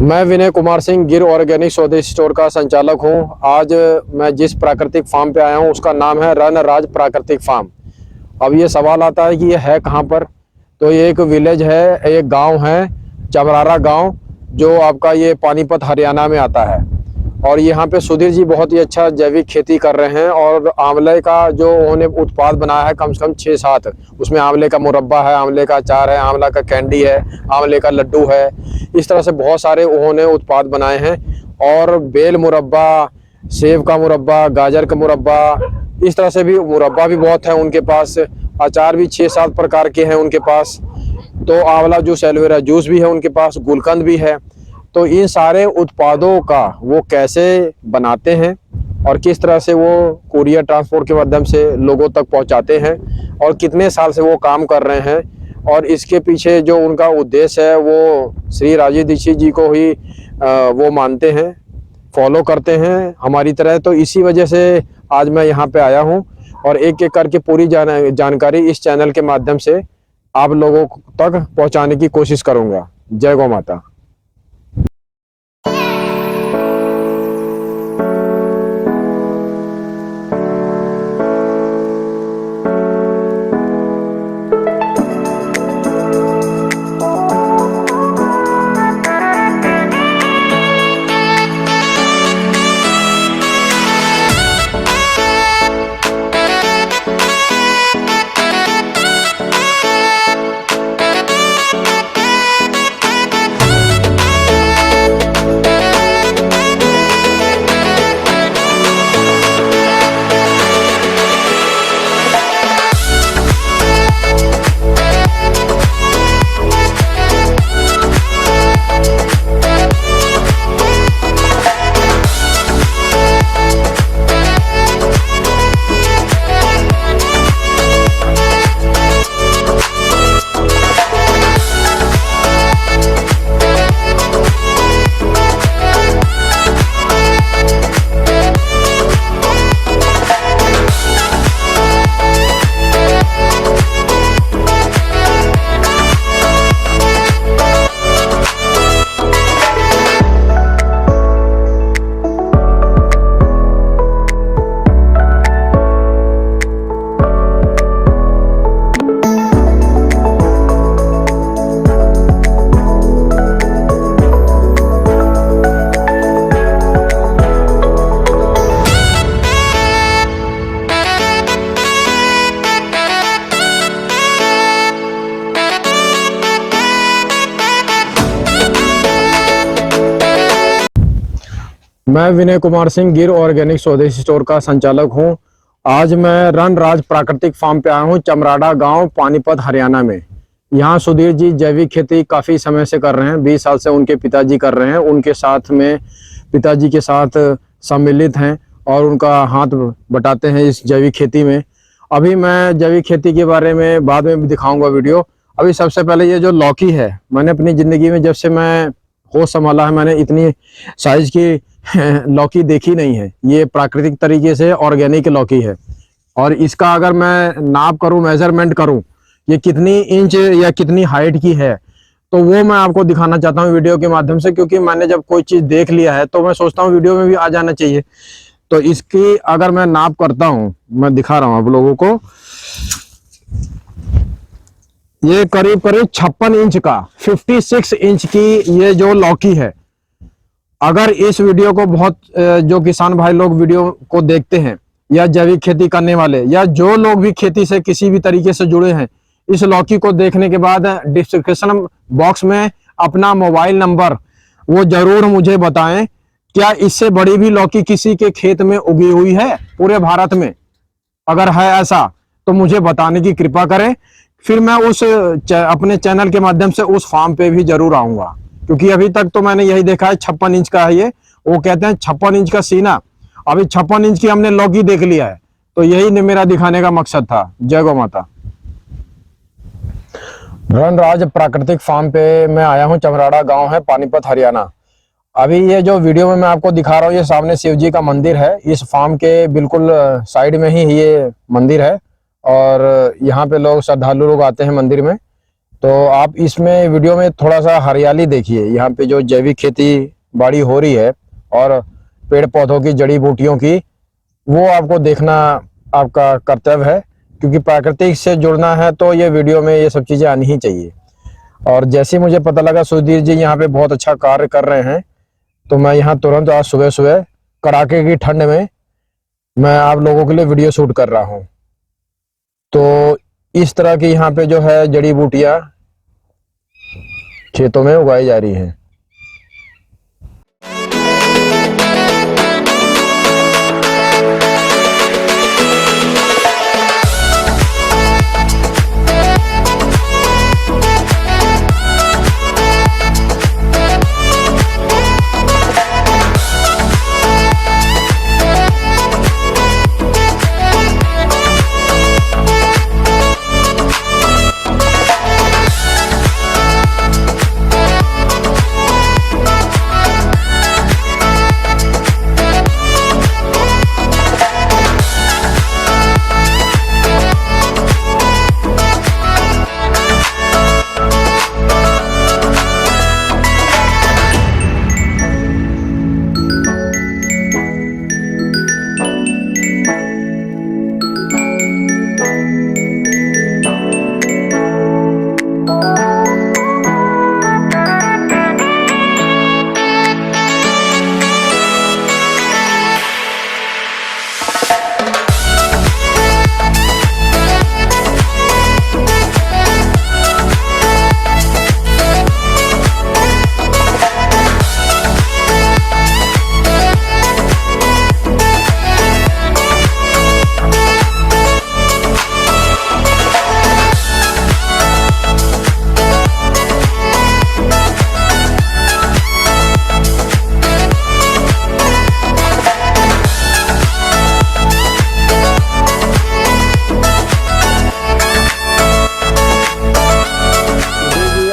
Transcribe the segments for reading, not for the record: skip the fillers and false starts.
मैं विनय कुमार सिंह गिर ऑर्गेनिक स्वदेशी स्टोर का संचालक हूं। आज मैं जिस प्राकृतिक फार्म पे आया हूं उसका नाम है रणराज प्राकृतिक फार्म। अब ये सवाल आता है कि ये है कहां पर। तो ये एक विलेज है, एक गांव है, चमरारा गांव, जो आपका ये पानीपत हरियाणा में आता है। और यहाँ पे सुधीर जी बहुत ही अच्छा जैविक खेती कर रहे हैं और आंवले का जो उन्होंने उत्पाद बनाया है कम से कम 6-7, उसमें आंवले का मुरब्बा है, आंवले का अचार है, आंवला का कैंडी है, आंवले का लड्डू है। इस तरह से बहुत सारे उन्होंने उत्पाद बनाए हैं। और बेल मुरब्बा, सेब का मुरब्बा, गाजर का मुरब्बा, इस तरह से भी मुरब्बा भी बहुत है उनके पास। अचार भी 6-7 प्रकार के हैं उनके पास। तो आंवला जूस, एलोवेरा जूस भी है उनके पास, गुलकंद भी है। तो इन सारे उत्पादों का वो कैसे बनाते हैं और किस तरह से वो कुरियर ट्रांसपोर्ट के माध्यम से लोगों तक पहुंचाते हैं और कितने साल से वो काम कर रहे हैं और इसके पीछे जो उनका उद्देश्य है वो श्री राजीव दीक्षित जी को ही वो मानते हैं, फॉलो करते हैं हमारी तरह। तो इसी वजह से आज मैं यहाँ पे आया हूँ और एक एक करके पूरी जानकारी इस चैनल के माध्यम से आप लोगों तक पहुँचाने की कोशिश करूँगा। जय गौ माता। मैं विनय कुमार सिंह गिर ऑर्गेनिक स्वदेशी स्टोर का संचालक हूं। आज मैं रणराज प्राकृतिक फार्म पे आया हूं, चमराड़ा गांव, पानीपत हरियाणा में। यहां सुधीर जी जैविक खेती काफ़ी समय से कर रहे हैं, 20 साल से उनके पिताजी कर रहे हैं। उनके साथ में पिताजी के साथ सम्मिलित हैं और उनका हाथ बटाते हैं इस जैविक खेती में। अभी मैं जैविक खेती के बारे में बाद में भी दिखाऊंगा वीडियो। अभी सबसे पहले ये जो लौकी है, मैंने अपनी ज़िंदगी में जब से मैं होश संभाला है मैंने इतनी साइज की लौकी देखी नहीं है। ये प्राकृतिक तरीके से ऑर्गेनिक लौकी है और इसका अगर मैं नाप करूं, मेजरमेंट करूं, ये कितनी इंच या कितनी हाइट की है तो वो मैं आपको दिखाना चाहता हूं वीडियो के माध्यम से। क्योंकि मैंने जब कोई चीज़ देख लिया है तो मैं सोचता हूं वीडियो में भी आ जाना चाहिए। तो इसकी अगर मैं नाप करता हूं, मैं दिखा रहा हूं आप लोगों को, ये करीब करीब 56 इंच का, 56 इंच की ये जो लौकी है। अगर इस वीडियो को बहुत जो किसान भाई लोग वीडियो को देखते हैं या जैविक खेती करने वाले या जो लोग भी खेती से किसी भी तरीके से जुड़े हैं, इस लौकी को देखने के बाद डिस्क्रिप्शन बॉक्स में अपना मोबाइल नंबर वो जरूर मुझे बताएं। क्या इससे बड़ी भी लौकी किसी के खेत में उगी हुई है पूरे भारत में? अगर है ऐसा तो मुझे बताने की कृपा करें, फिर मैं उस अपने चैनल के माध्यम से उस फार्म पे भी जरूर आऊंगा। क्योंकि अभी तक तो मैंने यही देखा है 56 इंच का है ये। वो कहते हैं 56 इंच का सीना, अभी 56 इंच की हमने लौकी देख लिया है। तो यही मेरा दिखाने का मकसद था। जय गौ माता। रणराज प्राकृतिक फार्म पे मैं आया हूँ, चमराड़ा गांव है, पानीपत हरियाणा। अभी ये जो वीडियो में मैं आपको दिखा रहा हूँ, ये सामने शिव जी का मंदिर है। इस फार्म के बिल्कुल साइड में ही ये मंदिर है और यहाँ पे लोग श्रद्धालु लोग आते हैं मंदिर में। तो आप इसमें वीडियो में थोड़ा सा हरियाली देखिए, यहाँ पे जो जैविक खेती बाड़ी हो रही है और पेड़ पौधों की जड़ी बूटियों की, वो आपको देखना आपका कर्तव्य है, क्योंकि प्राकृतिक से जुड़ना है तो ये वीडियो में ये सब चीज़ें आनी ही चाहिए। और जैसे मुझे पता लगा सुधीर जी यहाँ पे बहुत अच्छा कार्य कर रहे हैं, तो मैं यहाँ तुरंत आज सुबह सुबह कड़ाके की ठंड में मैं आप लोगों के लिए वीडियो शूट कर रहा हूँ। तो इस तरह की यहाँ पे जो है जड़ी बूटियाँ खेतों में उगाई जा रही हैं।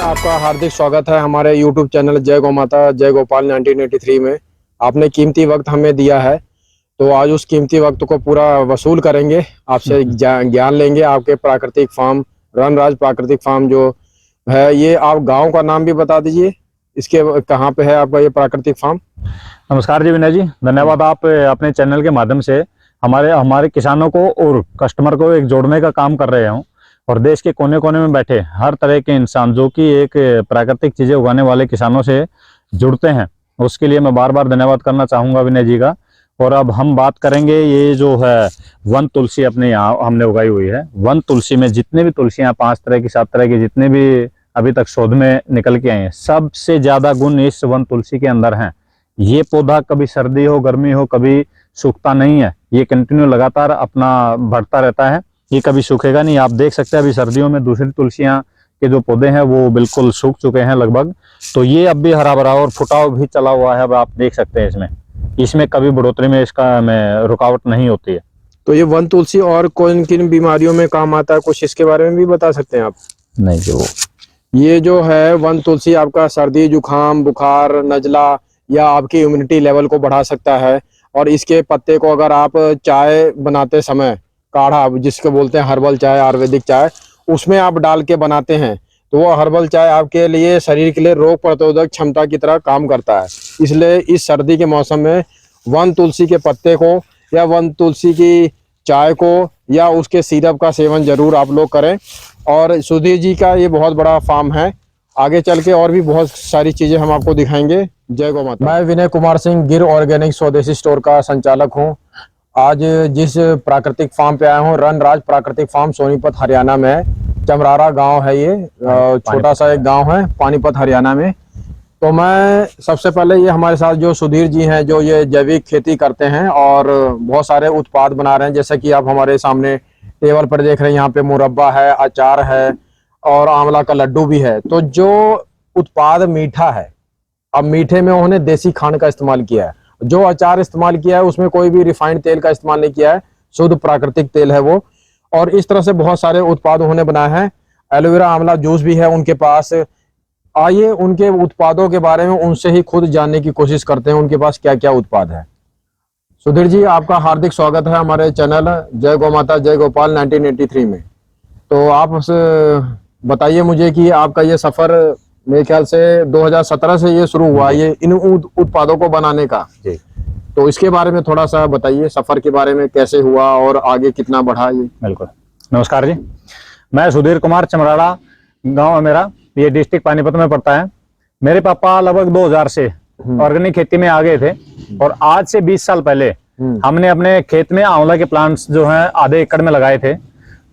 आपका हार्दिक स्वागत है हमारे YouTube चैनल जय गौ माता जय गोपाल 1983 में। आपने कीमती वक्त हमें दिया है, तो आज उस कीमती वक्त को पूरा वसूल करेंगे, आपसे ज्ञान लेंगे। आपके प्राकृतिक फार्म रणराज प्राकृतिक फार्म जो है, ये आप गांव का नाम भी बता दीजिए, इसके कहाँ पे है आपका ये प्राकृतिक फार्म? नमस्कार जी विनय जी, धन्यवाद। आप अपने चैनल के माध्यम से हमारे किसानों को और कस्टमर को एक जोड़ने का काम कर रहे हो, और देश के कोने कोने में बैठे हर तरह के इंसान जो कि एक प्राकृतिक चीजें उगाने वाले किसानों से जुड़ते हैं, उसके लिए मैं बार बार धन्यवाद करना चाहूंगा विनय जी का। और अब हम बात करेंगे ये जो है वन तुलसी अपने यहाँ हमने उगाई हुई है। वन तुलसी में जितने भी तुलसियां 5 तरह की 7 तरह की जितने भी अभी तक शोध में निकल के आए हैं, सबसे ज्यादा गुण इस वन तुलसी के अंदर हैं। ये पौधा कभी सर्दी हो गर्मी हो कभी सूखता नहीं है, ये कंटिन्यू लगातार अपना बढ़ता रहता है, ये कभी सूखेगा नहीं। आप देख सकते हैं अभी सर्दियों में दूसरी तुलसियां के जो पौधे हैं वो बिल्कुल सूख चुके हैं लगभग, तो ये अब भी हरा भरा और फुटाव भी चला हुआ है। अब आप देख सकते हैं इसमें कभी बढ़ोतरी में इसका में रुकावट नहीं होती है। तो ये वन तुलसी और कौन किन बीमारियों में काम आता है, कुछ इसके बारे में भी बता सकते हैं आप? नहीं, जो ये जो है वन तुलसी आपका सर्दी जुकाम बुखार नजला या आपकी इम्यूनिटी लेवल को बढ़ा सकता है। और इसके पत्ते को अगर आप चाय बनाते समय काढ़ा जिसको बोलते हैं हर्बल चाय आयुर्वेदिक चाय, उसमें आप डाल के बनाते हैं तो वो हर्बल चाय आपके लिए शरीर के लिए रोग प्रतिरोधक क्षमता की तरह काम करता है। इसलिए इस सर्दी के मौसम में वन तुलसी के पत्ते को या वन तुलसी की चाय को या उसके सिरप का सेवन जरूर आप लोग करें। और सुधीर जी का ये बहुत बड़ा फार्म है, आगे चल के और भी बहुत सारी चीजें हम आपको दिखाएंगे। जय गौ माता। मैं विनय कुमार सिंह गिर ऑर्गेनिक स्वदेशी स्टोर का संचालक हूँ। आज जिस प्राकृतिक फार्म पे आया हूँ, रणराज प्राकृतिक फार्म सोनीपत हरियाणा में है। चमरारा गांव है, ये छोटा सा एक गांव है पानीपत हरियाणा में। तो मैं सबसे पहले ये हमारे साथ जो सुधीर जी हैं जो ये जैविक खेती करते हैं और बहुत सारे उत्पाद बना रहे हैं, जैसे कि आप हमारे सामने टेबल पर देख रहे हैं, यहाँ पे मुरब्बा है, अचार है और आंवला का लड्डू भी है। तो जो उत्पाद मीठा है, अब मीठे में उन्होंने देसी खांड का इस्तेमाल किया है। जो अचार इस्तेमाल किया है उसमें कोई भी रिफाइंड तेल का इस्तेमाल नहीं किया है, शुद्ध प्राकृतिक तेल है वो। और इस तरह से बहुत सारे उत्पाद उन्होंने बनाए हैं। एलोवेरा आंवला जूस भी है उनके पास। आइए उनके उत्पादों के बारे में उनसे ही खुद जानने की कोशिश करते हैं उनके पास क्या क्या उत्पाद है। सुधीर जी, आपका हार्दिक स्वागत है हमारे चैनल जय गौ माता जय गोपाल 1983 में। तो आप बताइए मुझे कि आपका ये सफर मेरे ख्याल से 2017 से ये शुरू हुआ ये इन उत्पादों को बनाने का। जी तो इसके बारे में थोड़ा सा बताइए, सफर के बारे में, कैसे हुआ और आगे कितना बढ़ा ये। बिल्कुल। नमस्कार जी, मैं सुधीर कुमार चमराड़ा, गांव है मेरा, ये डिस्ट्रिक्ट पानीपत में पड़ता है। मेरे पापा लगभग 2000 से ऑर्गेनिक खेती में आ गए थे और आज से 20 साल पहले हमने अपने खेत में आंवला के प्लांट्स जो हैं आधे एकड़ में लगाए थे।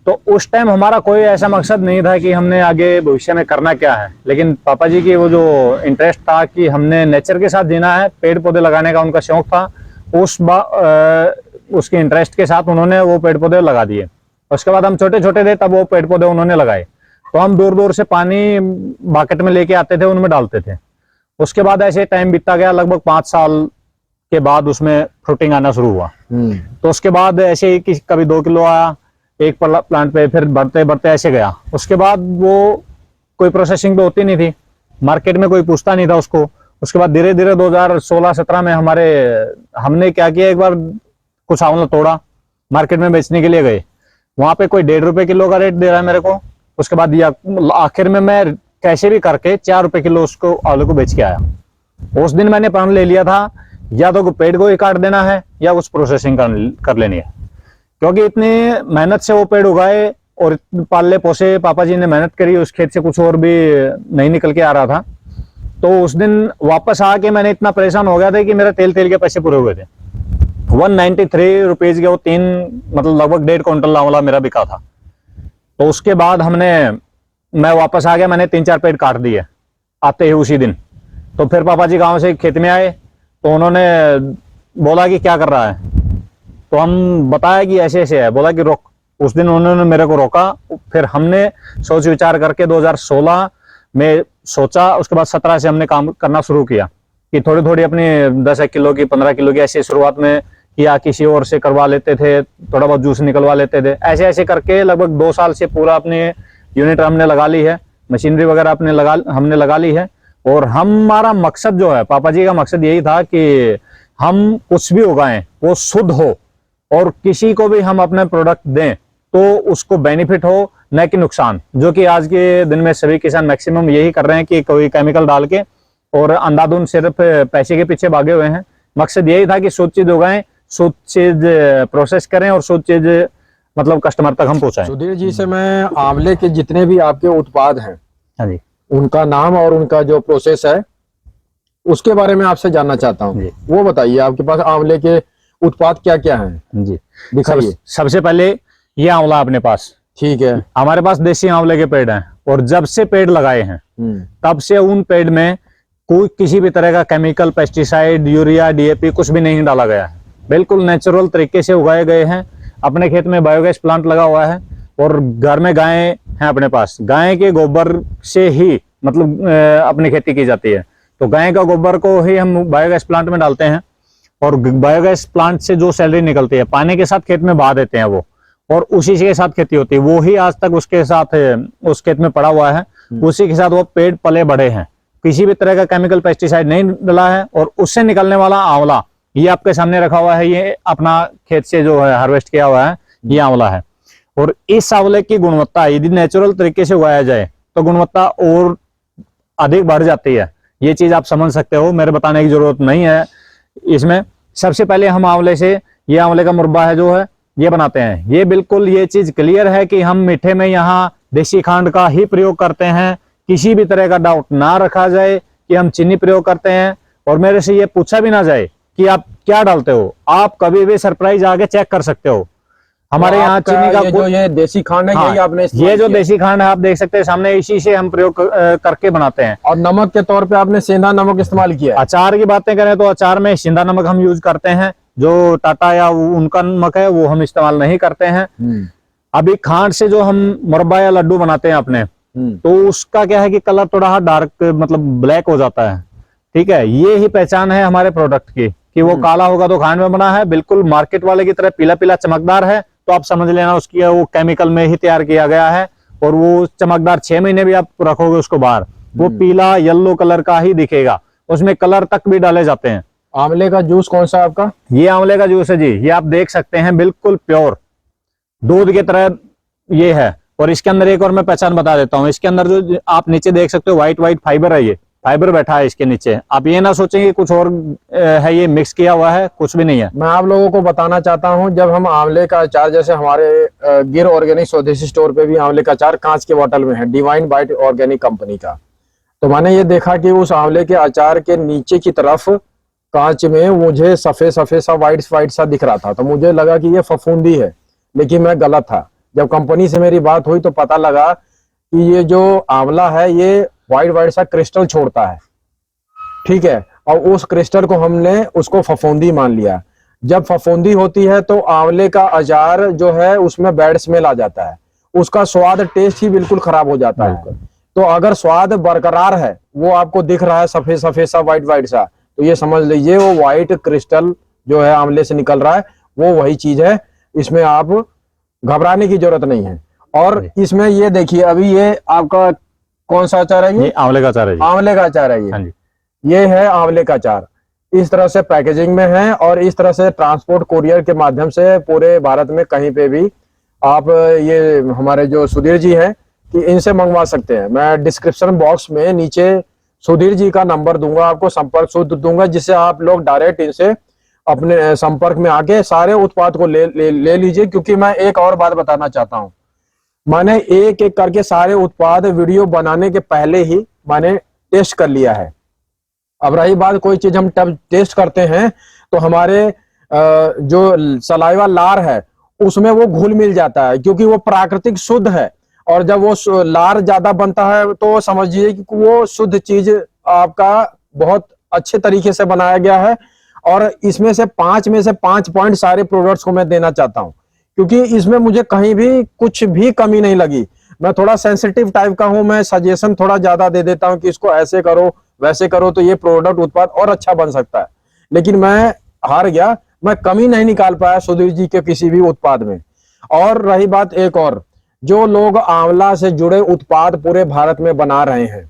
तो उस टाइम हमारा कोई ऐसा मकसद नहीं था कि हमने आगे भविष्य में करना क्या है, लेकिन पापा जी की वो जो इंटरेस्ट था कि हमने नेचर के साथ जीना है, पेड़ पौधे लगाने का उनका शौक था, उसके इंटरेस्ट के साथ उन्होंने वो पेड़ पौधे लगा दिए। उसके बाद हम छोटे छोटे थे तब वो पेड़ पौधे उन्होंने लगाए, तो हम दूर दूर से पानी बाकेट में लेके आते थे, उनमें डालते थे। उसके बाद ऐसे टाइम बीतता गया, लगभग 5 साल के बाद उसमें फ्रूटिंग आना शुरू हुआ। तो उसके बाद ऐसे ही कभी 2 किलो आया एक प्लांट पे, फिर बढ़ते बढ़ते ऐसे गया। उसके बाद वो कोई प्रोसेसिंग तो होती नहीं थी, मार्केट में कोई पूछता नहीं था उसको। उसके बाद धीरे धीरे 2016-17 में हमने क्या किया, एक बार कुछ आंवला तोड़ा, मार्केट में बेचने के लिए गए, वहां पे कोई 1.5 रुपए किलो का रेट दे रहा है मेरे को। उसके बाद आखिर में मैं कैसे भी करके 4 रुपए किलो उसको आलू को बेच के आया। उस दिन मैंने प्रण ले लिया था, या तो पेड़ को ही काट देना है या उस प्रोसेसिंग कर लेनी है, क्योंकि इतनी मेहनत से वो पेड़ उगाए और पाले पोसे, पापा जी ने मेहनत करी, उस खेत से कुछ और भी नहीं निकल के आ रहा था। तो उस दिन वापस आके मैंने इतना परेशान हो गया था कि मेरे तेल के पैसे पूरे हुए थे। 193 रुपीज के वो 3 मतलब लगभग 1.5 क्विंटल आंवला मेरा बिका था। तो उसके बाद मैं वापस आ गया, मैंने 3-4 पेड़ काट दिए आते ही उसी दिन। तो फिर पापा जी गांव से खेत में आए, तो उन्होंने बोला कि क्या कर रहा है, तो हम बताया कि ऐसे ऐसे है। बोला कि रोक। उस दिन उन्होंने मेरे को रोका, फिर हमने सोच विचार करके 2016 में सोचा। उसके बाद 17 से हमने काम करना शुरू किया कि थोड़ी थोड़ी अपनी 10 किलो की 15 किलो की ऐसे शुरुआत में किया, किसी और से करवा लेते थे, थोड़ा बहुत जूस निकलवा लेते थे। ऐसे ऐसे करके लगभग 2 साल से पूरा अपने यूनिट हमने लगा ली है, मशीनरी वगैरह हमने लगा ली है। और हमारा मकसद जो है, पापा जी का मकसद यही था कि हम कुछ भी उगाएं वो शुद्ध हो और किसी को भी हम अपने प्रोडक्ट दें तो उसको बेनिफिट हो, न कि नुकसान, जो कि आज के दिन में सभी किसान मैक्सिमम यही कर रहे हैं कि कोई केमिकल डाल के और अंधाधुंध सिर्फ पैसे के पीछे भागे हुए हैं। मकसद यही था कि शुद्ध चीज उगाएं, शुद्ध चीज प्रोसेस करें और शुद्ध चीज मतलब कस्टमर तक हम पहुंचाएं। सुधीर जी से मैं आंवले के जितने भी आपके उत्पाद हैं, हाँ जी, उनका नाम और उनका जो प्रोसेस है उसके बारे में आपसे जानना चाहता हूँ। वो बताइए, आपके पास आंवले के उत्पाद क्या क्या हैं जी, दिखाइए। सबसे पहले ये आंवला अपने पास, ठीक है, हमारे पास देसी आंवले के पेड़ हैं और जब से पेड़ लगाए हैं तब से उन पेड़ में कोई किसी भी तरह का केमिकल, पेस्टिसाइड, यूरिया, डीएपी कुछ भी नहीं डाला गया है। बिल्कुल नेचुरल तरीके से उगाए गए हैं। अपने खेत में बायोगैस प्लांट लगा हुआ है और घर में गायें हैं अपने पास। गाय के गोबर से ही मतलब अपनी खेती की जाती है, तो गाय का गोबर को ही हम बायोगैस प्लांट में डालते हैं और बायोगैस प्लांट से जो सैलरी निकलती है पानी के साथ खेत में बहा देते हैं वो, और उसी के साथ खेती होती है। वो ही आज तक उसके साथ उस खेत में पड़ा हुआ है, उसी के साथ वो पेड़ पले बढ़े हैं। किसी भी तरह का केमिकल, पेस्टिसाइड नहीं डला है। और उससे निकलने वाला आंवला ये आपके सामने रखा हुआ है, ये अपना खेत से जो है हार्वेस्ट किया हुआ है ये आंवला है। और इस आंवले की गुणवत्ता यदि नेचुरल तरीके से उगाया जाए तो गुणवत्ता और अधिक बढ़ जाती है। ये चीज आप समझ सकते हो, मेरे बताने की जरूरत नहीं है इसमें। सबसे पहले हम आंवले से, ये आंवले का मुरब्बा है जो है ये बनाते हैं। ये बिल्कुल ये चीज क्लियर है कि हम मीठे में यहाँ देसी खांड का ही प्रयोग करते हैं। किसी भी तरह का डाउट ना रखा जाए कि हम चीनी प्रयोग करते हैं। और मेरे से ये पूछा भी ना जाए कि आप क्या डालते हो, आप कभी भी सरप्राइज आगे चेक कर सकते हो। हमारे यहाँ चीनी का जो ये देसी खांड है, हाँ, यही आपने ये जो देसी खांड है आप देख सकते हैं सामने, इसी से हम प्रयोग करके बनाते हैं। और नमक के तौर पे आपने सेंधा नमक इस्तेमाल किया है। अचार की बातें करें तो अचार में सिंधा नमक हम यूज करते हैं, जो टाटा या उनका नमक है वो हम इस्तेमाल नहीं करते हैं। अभी खांड से जो हम मुरब्बा या लड्डू बनाते हैं अपने, तो उसका क्या है कि कलर थोड़ा डार्क मतलब ब्लैक हो जाता है। ठीक है, ये ही पहचान है हमारे प्रोडक्ट की कि वो काला होगा तो खांड में बना है, बिल्कुल मार्केट वाले की तरह पीला पीला चमकदार है तो आप समझ लेना उसकी वो केमिकल में ही तैयार किया गया है। और वो चमकदार 6 महीने भी आप रखोगे उसको बाहर, वो पीला येलो कलर का ही दिखेगा, उसमें कलर तक भी डाले जाते हैं। आंवले का जूस कौन सा आपका? ये आंवले का जूस है जी, ये आप देख सकते हैं बिल्कुल प्योर दूध की तरह ये है। और इसके अंदर एक और मैं पहचान बता देता हूँ, इसके अंदर जो आप नीचे देख सकते हो व्हाइट व्हाइट फाइबर है, ये फाइबर बैठा है इसके नीचे। आप ये ना सोचें कि कुछ और है, ये मिक्स किया हुआ है, कुछ भी नहीं है। मैं आप लोगों को बताना चाहता हूं, जब हम आंवले का अचार, जैसे हमारे गिर ऑर्गेनिक स्वदेशी स्टोर पे भी आंवले का अचार कांच के बोतल में है, डिवाइन बाइट ऑर्गेनिक कंपनी का, तो मैंने ये देखा कि उस आंवले के अचार के नीचे की तरफ कांच में मुझे सफेद सफेद सा व्हाइट व्हाइट सा दिख रहा था, तो मुझे लगा कि ये फफूंदी है, लेकिन मैं गलत था। जब कंपनी से मेरी बात हुई तो पता लगा कि ये जो आंवला है ये व्हाइट व्हाइट सा क्रिस्टल छोड़ता है, ठीक है, और उस क्रिस्टल को हमने उसको फफूंदी मान लिया। जब फफूंदी होती है तो आंवले का अचार जो है उसमें बैड स्मेल आ जाता है, उसका स्वाद टेस्ट ही बिल्कुल खराब हो जाता है। तो अगर स्वाद बरकरार है, वो आपको दिख रहा है सफेद सफेद सा व्हाइट व्हाइट सा, तो ये समझ लीजिए वो व्हाइट क्रिस्टल जो है आंवले से निकल रहा है, वो वही चीज है, इसमें आप घबराने की जरूरत नहीं है। और इसमें ये देखिए, अभी ये आपका कौन सा अचार है? ये आंवले का अचार है जी। आंवले का अचार है ये। हाँ जी। ये है आंवले का अचार, इस तरह से पैकेजिंग में है और इस तरह से ट्रांसपोर्ट कोरियर के माध्यम से पूरे भारत में कहीं पे भी आप ये हमारे जो सुधीर जी हैं कि इनसे मंगवा सकते हैं। मैं डिस्क्रिप्शन बॉक्स में नीचे सुधीर जी का नंबर दूंगा, आपको संपर्क सूत्र दूंगा, जिससे आप लोग डायरेक्ट इनसे अपने संपर्क में आके सारे उत्पाद को ले लीजिए। क्योंकि मैं एक और बात बताना चाहता हूँ, मैंने एक एक करके सारे उत्पाद वीडियो बनाने के पहले ही मैंने टेस्ट कर लिया है। अब रही बात, कोई चीज हम तब टेस्ट करते हैं तो हमारे जो सलाइवा लार है उसमें वो घुल मिल जाता है, क्योंकि वो प्राकृतिक शुद्ध है, और जब वो लार ज्यादा बनता है तो समझिए कि वो शुद्ध चीज आपका बहुत अच्छे तरीके से बनाया गया है। और इसमें से 5 में से 5 पॉइंट सारे प्रोडक्ट्स को मैं देना चाहता हूं, क्योंकि इसमें मुझे कहीं भी कुछ भी कमी नहीं लगी। मैं थोड़ा सेंसिटिव टाइप का हूं, मैं सजेशन थोड़ा ज्यादा दे देता हूं कि इसको ऐसे करो वैसे करो तो ये प्रोडक्ट उत्पाद और अच्छा बन सकता है, लेकिन मैं हार गया, मैं कमी नहीं निकाल पाया सुधीर जी के किसी भी उत्पाद में। और रही बात एक और, जो लोग आंवला से जुड़े उत्पाद पूरे भारत में बना रहे हैं,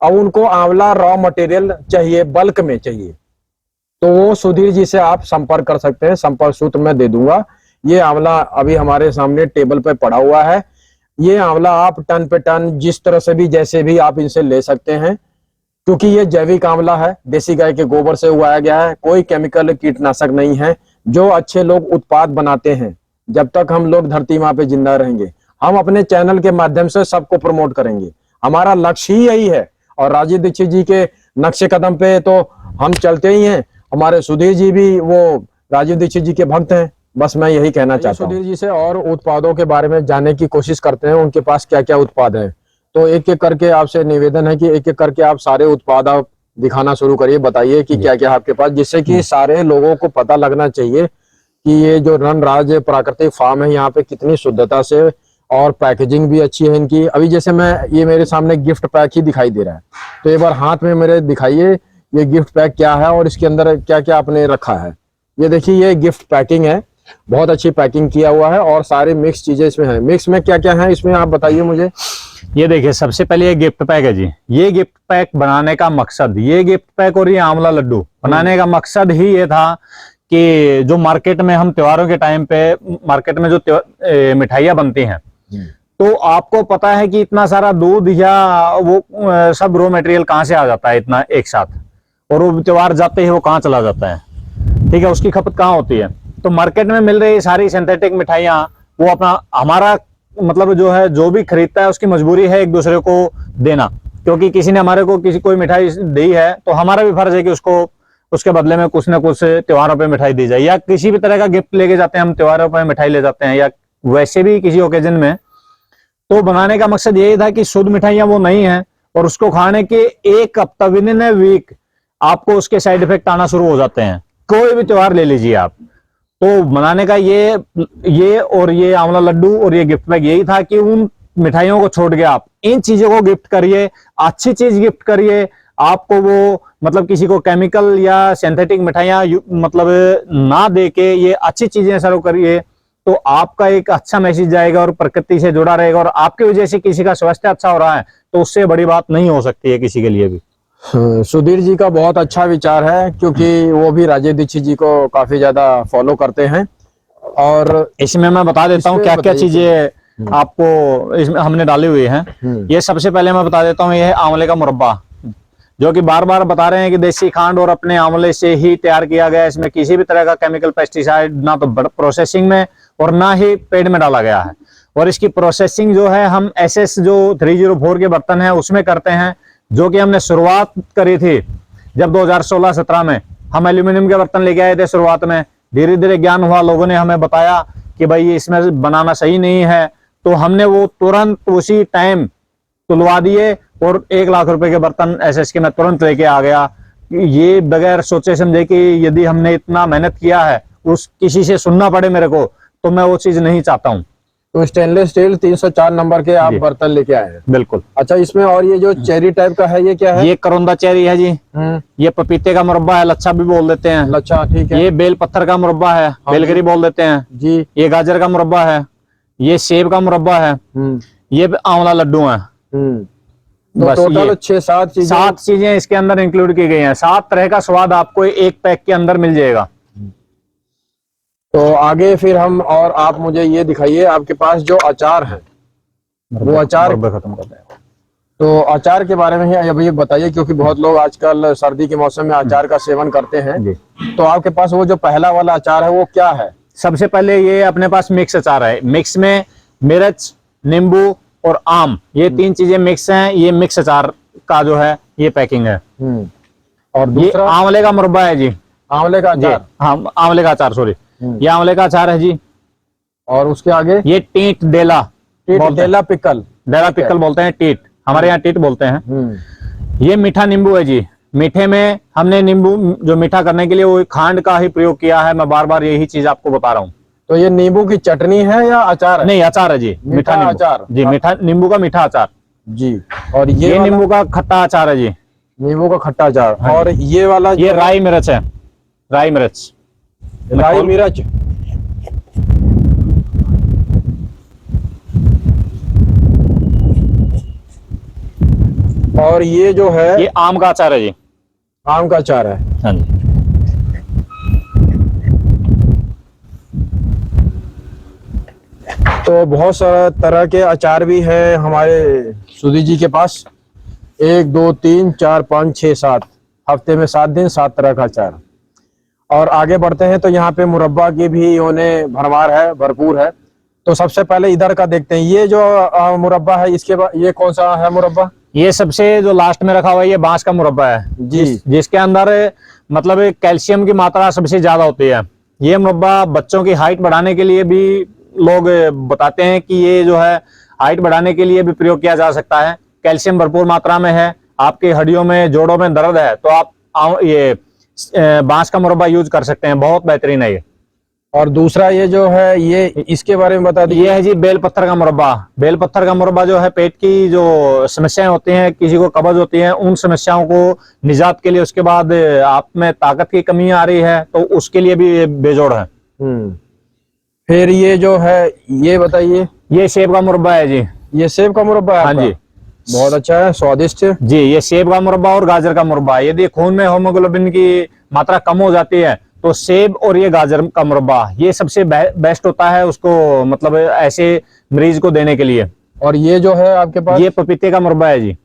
अब उनको आंवला रॉ मटेरियल चाहिए, बल्क में चाहिए, तो वो सुधीर जी से आप संपर्क कर सकते हैं, संपर्क सूत्र मैं दे दूंगा। ये आंवला अभी हमारे सामने टेबल पे पड़ा हुआ है, ये आंवला आप टन पे टन जिस तरह से भी जैसे भी आप इनसे ले सकते हैं, क्योंकि ये जैविक आंवला है, देसी गाय के गोबर से उगाया गया है, कोई केमिकल कीटनाशक नहीं है। जो अच्छे लोग उत्पाद बनाते हैं, जब तक हम लोग धरती माँ पे जिंदा रहेंगे, हम अपने चैनल के माध्यम से सबको प्रमोट करेंगे, हमारा लक्ष्य ही यही है। और राजीव दीक्षित जी के नक्शे कदम पे तो हम चलते ही हैं, हमारे सुधीर जी भी वो राजीव दीक्षित जी के भक्त हैं। बस मैं यही कहना चाहता हूँ। सुधीर जी से और उत्पादों के बारे में जानने की कोशिश करते हैं, उनके पास क्या क्या उत्पाद है। तो एक एक करके आपसे निवेदन है कि एक एक करके आप सारे उत्पाद आप दिखाना शुरू करिए, बताइए कि क्या क्या आपके पास, जिससे कि सारे लोगों को पता लगना चाहिए कि ये जो रणराज प्राकृतिक फार्म है यहाँ पे कितनी शुद्धता से, और पैकेजिंग भी अच्छी है इनकी। अभी जैसे मैं, ये मेरे सामने गिफ्ट पैक ही दिखाई दे रहा है, तो एक बार हाथ में मेरे दिखाइए ये गिफ्ट पैक क्या है और इसके अंदर क्या क्या आपने रखा है। ये देखिए, ये गिफ्ट पैकिंग है, बहुत अच्छी पैकिंग किया हुआ है और सारे मिक्स चीजें इसमें है। मिक्स में क्या क्या है इसमें आप बताइए मुझे। ये देखिए, सबसे पहले ये गिफ्ट पैक है जी। ये गिफ्ट पैक बनाने का मकसद, ये गिफ्ट पैक और ये आंवला लड्डू बनाने का मकसद ही ये था कि जो मार्केट में हम त्योहारों के टाइम पे मार्केट में जो मिठाइयाँ बनती हैं, तो आपको पता है कि इतना सारा दूध या वो सब रॉ मटेरियल कहाँ से आ जाता है इतना एक साथ, और वो त्योहार जाते ही वो कहाँ चला जाता है, ठीक है, उसकी खपत कहाँ होती है। तो मार्केट में मिल रही सारी सिंथेटिक मिठाइयाँ, वो अपना हमारा मतलब जो है, जो भी खरीदता है उसकी मजबूरी है एक दूसरे को देना, क्योंकि किसी ने हमारे को कोई मिठाई दी है तो हमारा भी फर्ज है कि उसको उसके बदले में कुछ ना कुछ त्योहारों पे मिठाई दी जाए, या किसी भी तरह का गिफ्ट लेके जाते हैं हम, त्योहारों पे मिठाई ले जाते हैं या वैसे भी किसी ओकेजन में। तो बनाने का मकसद यही था कि शुद्ध मिठाइयाँ वो नहीं है, और उसको खाने के एक हफ्ता विद इन ए वीक आपको उसके साइड इफेक्ट आना शुरू हो जाते हैं। कोई भी त्योहार ले लीजिए आप, तो बनाने का ये और ये आंवला लड्डू और ये गिफ्ट बैग यही था कि उन मिठाइयों को छोड़ के आप इन चीजों को गिफ्ट करिए, अच्छी चीज गिफ्ट करिए। आपको वो मतलब किसी को केमिकल या सिंथेटिक मिठाइयाँ मतलब ना दे के ये अच्छी चीजें सर्व करिए, तो आपका एक अच्छा मैसेज जाएगा और प्रकृति से जुड़ा रहेगा, और आपकी वजह से किसी का स्वास्थ्य अच्छा हो रहा है तो उससे बड़ी बात नहीं हो सकती है किसी के लिए भी। सुधीर जी का बहुत अच्छा विचार है, क्योंकि वो भी राजीव दीक्षित जी को काफी ज्यादा फॉलो करते हैं। और इसमें मैं बता देता हूँ क्या क्या चीजें आपको इसमें हमने डाले हुए हैं। ये सबसे पहले मैं बता देता हूँ, ये है आंवले का मुरब्बा, जो कि बार बार बता रहे हैं कि देसी खांड और अपने आंवले से ही तैयार किया गया है। इसमें किसी भी तरह का केमिकल पेस्टिसाइड ना तो प्रोसेसिंग में और ना ही पेड़ में डाला गया है। और इसकी प्रोसेसिंग जो है हम SS जो 304 के बर्तन है उसमें करते हैं, जो कि हमने शुरुआत करी थी जब 2016-17 में हम एल्यूमिनियम के बर्तन लेके आए थे। शुरुआत में धीरे धीरे ज्ञान हुआ, लोगों ने हमें बताया कि भाई ये इसमें बनाना सही नहीं है, तो हमने वो तुरंत उसी टाइम तुलवा दिए और 1 लाख रुपए के बर्तन SS के मैं तुरंत लेके आ गया। ये बगैर सोचे समझे कि यदि हमने इतना मेहनत किया है उस किसी से सुनना पड़े मेरे को, तो मैं वो चीज नहीं चाहता हूँ। तो स्टेनलेस स्टील 304 नंबर के आप बर्तन लेके आए हैं। बिल्कुल। अच्छा, इसमें और ये जो चेरी टाइप का है, ये क्या है? ये करौंदा चेरी है जी। ये पपीते का मुरब्बा है, लच्छा भी बोल देते हैं। लच्छा, ठीक है। ये बेल पत्थर का मुरब्बा है, बेलगरी बोल देते हैं जी। ये गाजर का मुरब्बा है, ये सेब का मुरब्बा है, ये आंवला लड्डू है। तो टोटल 7 चीजें इसके अंदर इंक्लूड की गई हैं। 7 तरह का स्वाद आपको एक पैक के अंदर मिल जाएगा। तो आगे फिर हम, और आप मुझे ये दिखाइए, आपके पास जो अचार है वो अचार खत्म कर दें। तो अचार के बारे में ही अभी बताइए, क्योंकि बहुत लोग आजकल सर्दी के मौसम में अचार का सेवन करते हैं। तो आपके पास वो जो पहला वाला अचार है वो क्या है? सबसे पहले ये अपने पास मिक्स अचार है। मिक्स में मिर्च, नींबू और आम, ये 3 चीजें मिक्स हैं। ये मिक्स अचार का जो है ये पैकिंग है। और दूसरा आंवले का मुरब्बा है जी। आंवले का अचार? हाँ, आंवले का अचार, सॉरी, ये आंवले का अचार है जी। और उसके आगे ये टीट डेला, डेला पिकल, डेला पिकल बोलते हैं, टीट हमारे यहाँ टीट बोलते हैं। ये मीठा नींबू है जी। मीठे में हमने नींबू जो मीठा करने के लिए वो खांड का ही प्रयोग किया है। मैं बार बार यही चीज आपको बता रहा हूँ। तो ये नींबू की चटनी है या अचार है? नहीं, अचार है जी, मीठा अचार जी, मीठा नींबू का मीठा अचार जी। और ये नींबू का खट्टा अचार है जी, नींबू का खट्टा अचार। और ये वाला ये राई मिर्च है, राई मिर्च, राई मिर्च। और ये जो है ये आम का अचार है जी, आम का अचार है। हाँ जी। तो बहुत सारा तरह के अचार भी है हमारे सुधी जी के पास। 1 2 3 4 5 6 7 हफ्ते में 7 दिन 7 तरह का अचार। और आगे बढ़ते हैं तो यहाँ पे मुरब्बा की भी उन्हें भरमार है, भरपूर है। तो सबसे पहले इधर का देखते हैं। ये जो मुरब्बा है, इसके बाद ये कौन सा है मुरब्बा? ये सबसे जो लास्ट में रखा हुआ है ये बांस का मुरब्बा है जी, जिसके अंदर मतलब कैल्शियम की मात्रा सबसे ज्यादा होती है। ये मुरब्बा बच्चों की हाइट बढ़ाने के लिए भी लोग बताते हैं कि ये जो है हाइट बढ़ाने के लिए भी प्रयोग किया जा सकता है। कैल्शियम भरपूर मात्रा में है। आपकी हड्डियों में, जोड़ों में दर्द है तो आप ये बांस का मुरब्बा यूज कर सकते हैं, बहुत बेहतरीन है ये। और दूसरा ये जो है, ये इसके बारे में बता दीजिए। ये है जी बेल पत्थर का मुरब्बा। बेल पत्थर का मुरब्बा जो है पेट की जो समस्याएं होती हैं, किसी को कब्ज होती है, उन समस्याओं को निजात के लिए, उसके बाद आप में ताकत की कमी आ रही है तो उसके लिए भी ये बेजोड़ है। फिर ये जो है, ये बताइए। ये सेब का मुरब्बा है जी। ये सेब का मुरब्बा है? हाँ जी, बहुत अच्छा है, स्वादिष्ट जी। ये सेब का मुरब्बा और गाजर का मुरब्बा। यदि खून में हीमोग्लोबिन की मात्रा कम हो जाती है तो सेब और ये गाजर का मुरब्बा ये सबसे बेस्ट होता है उसको, मतलब ऐसे मरीज को देने के लिए। और ये जो है आपके पास, ये पपीते का मुरब्बा है जी।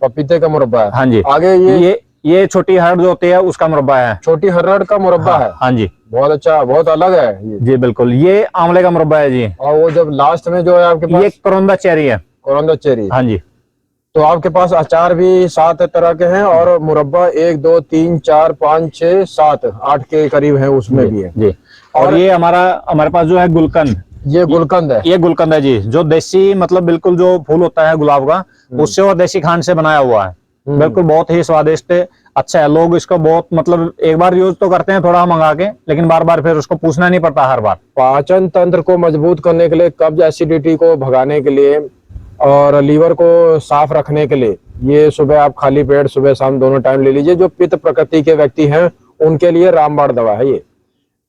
पपीते का मुरब्बा है। हाँ जी। आगे ये छोटी हरड़ जो होती है उसका मुरब्बा है। छोटी हरड़ का मुरब्बा है? हाँ जी, बहुत अच्छा, बहुत अलग है ये। जी बिल्कुल। ये आंवले का मुरब्बा है जी। और वो जब लास्ट में जो है आपके पास, ये करौंदा चेरी है। करौंदा चेरी। हाँ जी। तो आपके पास अचार भी 7 तरह के हैं और मुरब्बा 1 2 3 4 5 6 7 8 के करीब है, उसमें भी है जी। और ये हमारे पास जो है गुलकंद, ये गुलकंद है। ये गुलकंद है जी, जो देसी मतलब बिल्कुल जो फूल होता है गुलाब का, उससे और देसी खांड से बनाया हुआ है। बिल्कुल बहुत ही स्वादिष्ट, अच्छा है। लोग इसको बहुत मतलब एक बार यूज तो करते हैं थोड़ा मंगा के, लेकिन बार बार फिर उसको पूछना नहीं पड़ता हर बार। पाचन तंत्र को मजबूत करने के लिए, कब्ज एसिडिटी को भगाने के लिए और लीवर को साफ रखने के लिए ये सुबह आप खाली पेट सुबह शाम दोनों टाइम ले लीजिए। जो पित्त प्रकृति के व्यक्ति हैं उनके लिए रामबाण दवा है ये।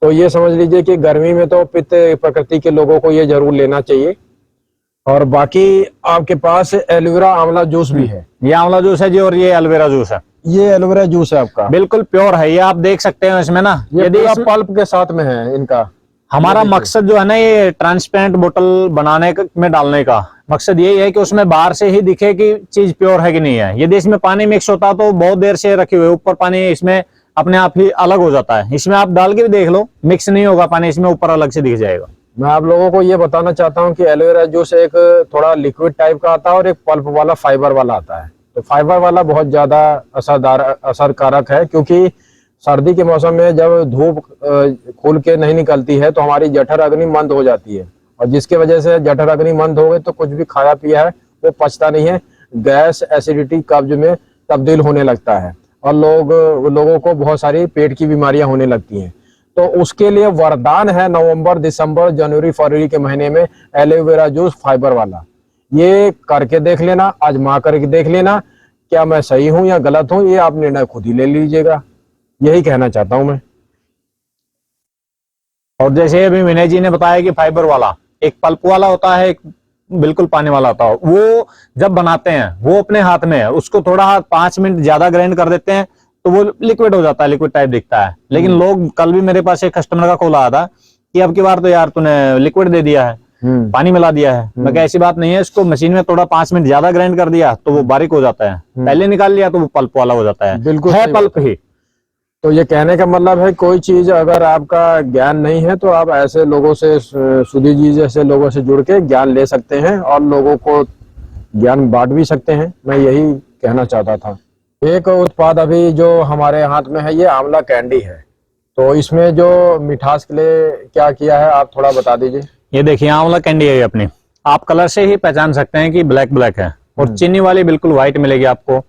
तो ये समझ लीजिए कि गर्मी में तो पित्त प्रकृति के लोगों को ये जरूर लेना चाहिए। और बाकी आपके पास एलोवेरा आंवला जूस भी है। ये आंवला जूस है जी और ये एलोवेरा जूस है। ये एलोवेरा जूस है आपका, बिल्कुल प्योर है। ये आप देख सकते हैं इसमें ना, यदि पल्प के साथ में है इनका। हमारा देखिए। मकसद जो है ना, ये ट्रांसपेरेंट बोतल बनाने में डालने का मकसद यही है कि उसमें बाहर से ही दिखे कि चीज प्योर है कि नहीं है। यदि इसमें पानी मिक्स होता तो बहुत देर से रखे हुए ऊपर पानी इसमें अपने आप ही अलग हो जाता है। इसमें आप डाल के भी देख लो, मिक्स नहीं होगा पानी, इसमें ऊपर अलग से दिख जाएगा। मैं आप लोगों को ये बताना चाहता हूँ कि एलोवेरा जूस एक थोड़ा लिक्विड टाइप का आता है और एक पल्प वाला फाइबर वाला आता है। तो फाइबर वाला बहुत ज्यादा असरकारक है, क्योंकि सर्दी के मौसम में जब धूप खुल के नहीं निकलती है तो हमारी जठर अग्नि मंद हो जाती है, और जिसकी वजह से जठर अग्नि मंद हो गई तो कुछ भी खाया पिया है वो पचता नहीं है, गैस, एसिडिटी, कब्ज में तब्दील होने लगता है, और लोगों को बहुत सारी पेट की बीमारियां होने लगती हैं। तो उसके लिए वरदान है नवंबर, दिसंबर, जनवरी, फरवरी के महीने में एलोवेरा जूस फाइबर वाला। ये करके देख लेना, आजमा करके देख लेना, क्या मैं सही हूं या गलत हूं, ये आप निर्णय खुद ही ले लीजिएगा। यही कहना चाहता हूं मैं। और जैसे अभी विनय जी ने बताया कि फाइबर वाला एक पल्प वाला होता है, एक बिल्कुल पानी वाला होता है। वो जब बनाते हैं वो अपने हाथ में है, उसको थोड़ा 5 मिनट ज्यादा ग्राइंड कर देते हैं तो वो लिक्विड हो जाता है, लिक्विड टाइप दिखता है। लेकिन लोग, कल भी मेरे पास एक कस्टमर का कॉल आया था कि अब की बार तो यार तूने लिक्विड दे दिया है, पानी मिला दिया है। मैं कहा ऐसी बात नहीं है, इसको मशीन में थोड़ा 5 मिनट ज्यादा ग्राइंड कर दिया तो वो बारीक हो जाता है, पहले निकाल लिया तो वो पल्प वाला हो जाता है। बिल्कुल है सही पल्प ही। तो ये कहने का मतलब है, कोई चीज अगर आपका ज्ञान नहीं है तो आप ऐसे लोगों से, सुधीर जी जैसे लोगों से जुड़ के ज्ञान ले सकते हैं और लोगों को ज्ञान बांट भी सकते हैं। मैं यही कहना चाहता था। एक उत्पाद अभी जो हमारे हाथ में है, ये आंवला कैंडी है। तो इसमें जो मिठास के लिए क्या किया है आप थोड़ा बता दीजिए। ये देखिए आंवला कैंडी है अपनी, आप कलर से ही पहचान सकते हैं कि ब्लैक ब्लैक है। और चीनी वाली बिल्कुल व्हाइट मिलेगी आपको,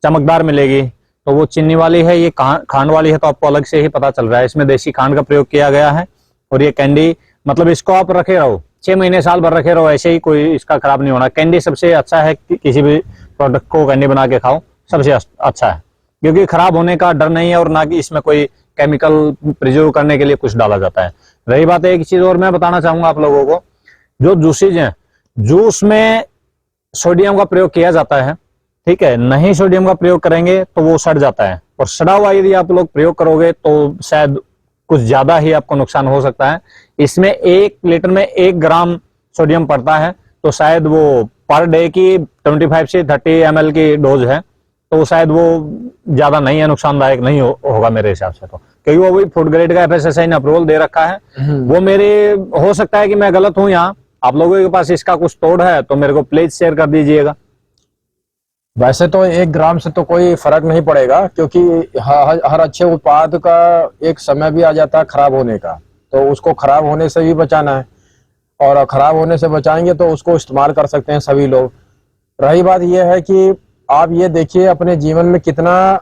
चमकदार मिलेगी। तो वो चीनी वाली है, ये खांड वाली है तो आपको अलग से ही पता चल रहा है, इसमें देसी खांड का प्रयोग किया गया है। और ये कैंडी मतलब इसको आप रखे रहो 6 महीने साल भर रखे रहो, ऐसे ही कोई इसका खराब नहीं होना। कैंडी सबसे अच्छा है कि किसी भी प्रोडक्ट को कैंडी बना के खाओ, सबसे अच्छा है, क्योंकि खराब होने का डर नहीं है और ना कि इसमें कोई केमिकल प्रिजर्व करने के लिए कुछ डाला जाता है। रही बात है, एक चीज और मैं बताना चाहूंगा आप लोगों को, जो जूसेज हैं, जूस में सोडियम का प्रयोग किया जाता है, ठीक है। नहीं सोडियम का प्रयोग करेंगे तो वो सड़ जाता है, और सड़ा हुआ यदि आप लोग प्रयोग करोगे तो शायद कुछ ज्यादा ही आपको नुकसान हो सकता है। इसमें 1 लीटर में 1 ग्राम सोडियम पड़ता है, तो शायद वो पर डे की 25 से 30 ml की डोज है, तो शायद वो ज्यादा नहीं है, नुकसानदायक नहीं होगा मेरे हिसाब से। तो क्योंकि वो भी फूड ग्रेड का FSSAI ने अप्रूवल दे रखा है। वो मेरे, हो सकता है कि मैं गलत हूं, यहाँ आप लोगों के पास इसका कुछ तोड़ है तो मेरे को प्लीज शेयर कर दीजिएगा। वैसे तो 1 ग्राम से तो कोई फर्क नहीं पड़ेगा, क्योंकि हर अच्छे उत्पाद का एक समय भी आ जाता है खराब होने का, तो उसको खराब होने से भी बचाना है, और खराब होने से बचाएंगे तो उसको इस्तेमाल कर सकते हैं सभी लोग। रही बात यह है कि आप ये देखिए अपने जीवन में कितना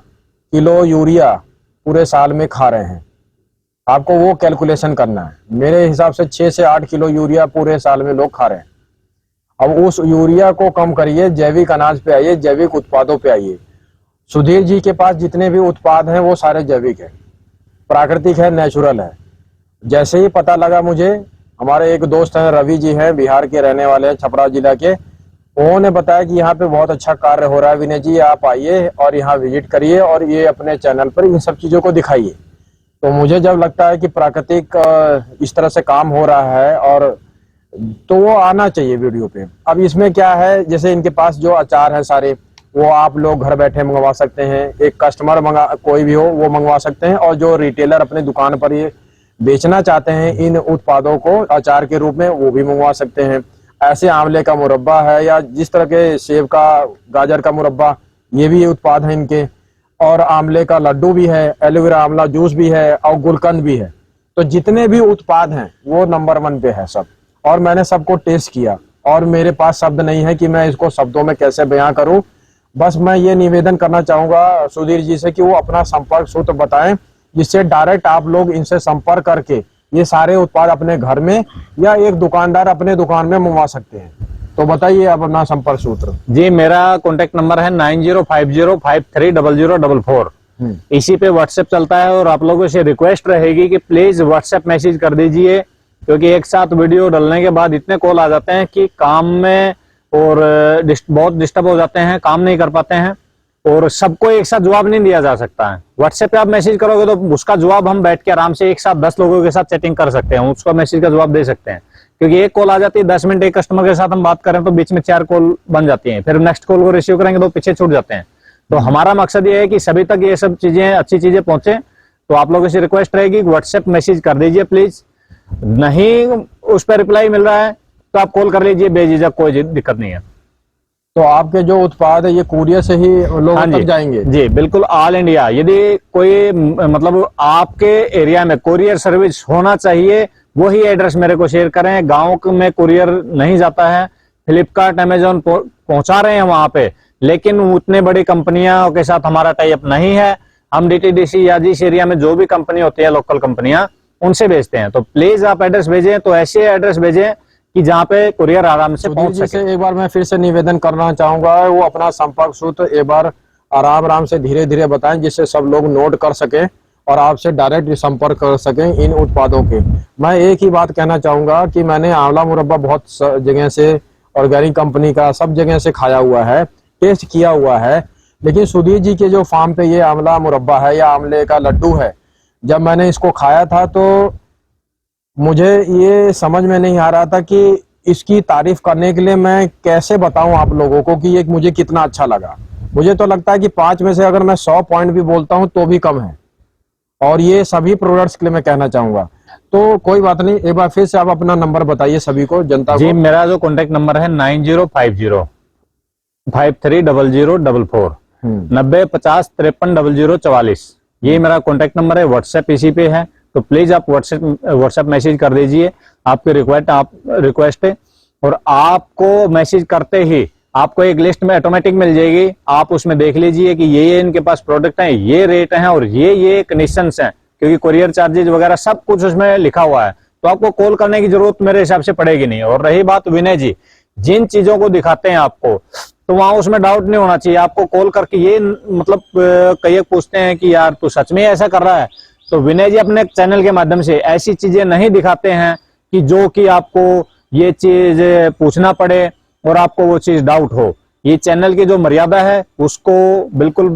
किलो यूरिया पूरे साल में खा रहे हैं, आपको वो कैलकुलेशन करना है। मेरे हिसाब से 6 से 8 किलो यूरिया पूरे साल में लोग खा रहे हैं। अब उस यूरिया को कम करिए, जैविक अनाज पे आइए, जैविक उत्पादों पे आइए। सुधीर जी के पास जितने भी उत्पाद हैं वो सारे जैविक है, प्राकृतिक है, नेचुरल है। जैसे ही पता लगा मुझे, हमारे एक दोस्त हैं रवि जी हैं, बिहार के रहने वाले हैं, छपरा जिला के, उन्होंने बताया कि यहाँ पे बहुत अच्छा कार्य हो रहा है विनय जी, आप आइए और यहाँ विजिट करिए और ये अपने चैनल पर इन सब चीज़ों को दिखाइए। तो मुझे जब लगता है कि प्राकृतिक इस तरह से काम हो रहा है, और तो वो आना चाहिए वीडियो पे। अब इसमें क्या है, जैसे इनके पास जो अचार है सारे, वो आप लोग घर बैठे मंगवा सकते हैं। एक कस्टमर कोई भी हो वो मंगवा सकते हैं, और जो रिटेलर अपने दुकान पर ये बेचना चाहते हैं इन उत्पादों को अचार के रूप में, वो भी मंगवा सकते हैं। ऐसे आंवले का मुरब्बा है, या जिस तरह के सेब का, गाजर का मुरब्बा, ये भी उत्पाद है इनके। और आंवले का लड्डू भी है, एलोवेरा आंवला जूस भी है, और गुलकंद भी है। तो जितने भी उत्पाद हैं वो नंबर 1 पे है सब, और मैंने सबको टेस्ट किया, और मेरे पास शब्द नहीं है कि मैं इसको शब्दों में कैसे बयां करूं। बस मैं ये निवेदन करना चाहूंगा सुधीर जी से कि वो अपना संपर्क सूत्र बताएं, जिससे डायरेक्ट आप लोग इनसे संपर्क करके ये सारे उत्पाद अपने घर में, या एक दुकानदार अपने दुकान में मंगवा सकते हैं। तो बताइए आप अपना संपर्क सूत्र। जी, मेरा कॉन्टेक्ट नंबर है 9050530044। इसी पे व्हाट्सएप चलता है, और आप लोगों से रिक्वेस्ट रहेगी कि प्लीज व्हाट्सएप मैसेज कर दीजिए, क्योंकि एक साथ वीडियो डालने के बाद इतने कॉल आ जाते हैं कि काम में और बहुत डिस्टर्ब हो जाते हैं, काम नहीं कर पाते हैं। और सबको एक साथ जवाब नहीं दिया जा सकता है। व्हाट्सएप पे आप मैसेज करोगे तो उसका जवाब हम बैठ के आराम से एक साथ 10 लोगों के साथ चैटिंग कर सकते हैं, उसका मैसेज का जवाब दे सकते हैं। क्योंकि एक कॉल आ जाती है 10 मिनट एक कस्टमर के साथ हम बात करें तो बीच में 4 कॉल बन जाती हैं, फिर नेक्स्ट कॉल को रिसीव करेंगे तो पीछे छूट जाते हैं। तो हमारा मकसद ये है कि सभी तक ये सब चीजें, अच्छी चीजें पहुंचे। तो आप लोगों से रिक्वेस्ट रहेगी व्हाट्सएप मैसेज कर दीजिए प्लीज। नहीं उस पर रिप्लाई मिल रहा है तो आप कॉल कर लीजिए बेझिझक, कोई दिक्कत नहीं है। तो आपके जो उत्पाद है ये कुरियर से ही लोगों हाँ तक जी, जाएंगे? जी बिल्कुल, ऑल इंडिया। यदि कोई मतलब आपके एरिया में कुरियर सर्विस होना चाहिए, वही एड्रेस मेरे को शेयर करें। गांव में कुरियर नहीं जाता है, फ्लिपकार्ट अमेजोन पहुंचा रहे हैं वहां पे, लेकिन उतने बड़ी कंपनियों के साथ हमारा टाई अप नहीं है। हम डीटीडीसी या जिस एरिया में जो भी कंपनी होती है, लोकल कंपनियां, उनसे भेजते हैं। तो प्लीज आप एड्रेस भेजें, तो ऐसे एड्रेस भेजें कि जहाँ पे कुरियर आराम से पहुंच सके। एक बार मैं फिर से निवेदन करना चाहूंगा, वो अपना संपर्क सूत्र एक बार आराम से धीरे धीरे बताएं, जिससे सब लोग नोट कर सकें और आपसे डायरेक्ट संपर्क कर सकें इन उत्पादों के। मैं एक ही बात कहना चाहूंगा कि मैंने आंवला मुरब्बा बहुत जगह से, ऑर्गेनिक कंपनी का सब जगह से खाया हुआ है, टेस्ट किया हुआ है, लेकिन सुधीर जी के जो फार्म पे ये आंवला मुरब्बा है या आंवले का लड्डू है, जब मैंने इसको खाया था तो मुझे ये समझ में नहीं आ रहा था कि इसकी तारीफ करने के लिए मैं कैसे बताऊं आप लोगों को कि ये मुझे कितना अच्छा लगा। मुझे तो लगता है कि 5 में से अगर मैं 100 पॉइंट भी बोलता हूं तो भी कम है, और ये सभी प्रोडक्ट्स के लिए मैं कहना चाहूंगा। तो कोई बात नहीं, एक बार फिर से आप अपना नंबर बताइए सभी को, जनता जी को। मेरा जो कॉन्टेक्ट नंबर है 9050530044 9050530044। ये मेरा कॉन्टेक्ट नंबर है, व्हाट्सएप इसी पे है। तो प्लीज आप व्हाट्सएप मैसेज कर दीजिए, आपकी रिक्वेस्ट है। और आपको मैसेज करते ही आपको एक लिस्ट में ऑटोमेटिक मिल जाएगी, आप उसमें देख लीजिए कि ये इनके पास प्रोडक्ट हैं, ये रेट हैं और ये कंडीशंस हैं, क्योंकि कुरियर चार्जेज वगैरह सब कुछ उसमें लिखा हुआ है। तो आपको कॉल करने की जरूरत मेरे हिसाब से पड़ेगी नहीं। और रही बात विनय जी, जिन चीजों को दिखाते हैं आपको, तो वहां उसमें डाउट नहीं होना चाहिए। आपको कॉल करके ये मतलब कई पूछते हैं कि यार तू सच में ऐसा कर रहा है, तो विनय जी अपने चैनल के माध्यम से ऐसी चीजें नहीं दिखाते हैं कि जो कि आपको ये चीज पूछना पड़े और आपको वो चीज डाउट हो। ये चैनल की जो मर्यादा है उसको बिल्कुल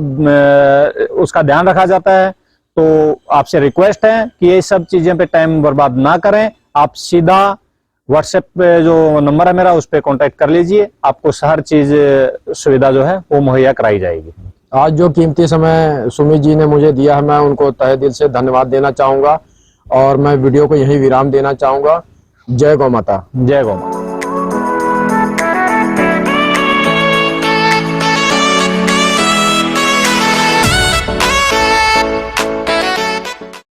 उसका ध्यान रखा जाता है। तो आपसे रिक्वेस्ट है कि ये सब चीजें पे टाइम बर्बाद ना करें, आप सीधा व्हाट्सएप पे जो नंबर है मेरा उस पर कॉन्टेक्ट कर लीजिए, आपको हर चीज सुविधा जो है वो मुहैया कराई जाएगी। आज जो कीमती समय सुमित जी ने मुझे दिया है, मैं उनको तहे दिल से धन्यवाद देना चाहूंगा और मैं वीडियो को यही विराम देना चाहूंगा। जय गौ माता। जय गौ माता।